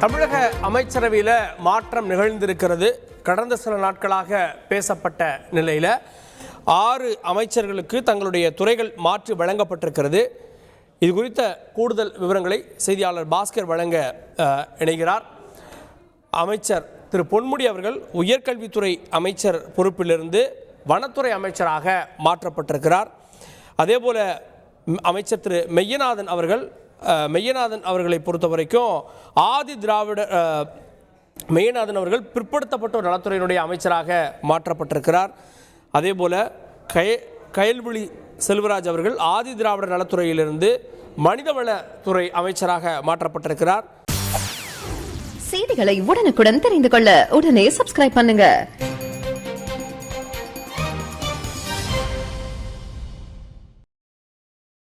தமிழக அமைச்சரவையில் மாற்றம் நிகழ்ந்திருக்கிறது. கடந்த சில நாட்களாக பேசப்பட்ட நிலையில் 6 அமைச்சர்களுக்கு தங்களுடைய துறைகள் மாற்றி வழங்கப்பட்டிருக்கிறது. இது குறித்த கூடுதல் விவரங்களை செய்தியாளர் பாஸ்கர் வழங்க இணைகிறார். அமைச்சர் திரு பொன்முடி அவர்கள் உயர்கல்வித்துறை அமைச்சர் பொறுப்பிலிருந்து வனத்துறை அமைச்சராக மாற்றப்பட்டிருக்கிறார். அதேபோல அமைச்சர் திரு மெய்யநாதன் அவர்களை பொறுத்த வரைக்கும் ஆதி திராவிட மெய்யநாதன் அவர்கள் பிற்படுத்தப்பட்டோர் நலத்துறையினுடைய அமைச்சராக மாற்றப்பட்டிருக்கிறார். அதே போல கயல்விழி செல்வராஜ் அவர்கள் ஆதி திராவிட நலத்துறையிலிருந்து மனிதவளத்துறை அமைச்சராக மாற்றப்பட்டிருக்கிறார். செய்திகளை உடனுக்குடன் தெரிந்து கொள்ள உடனே சப்ஸ்கிரைப் பண்ணுங்க.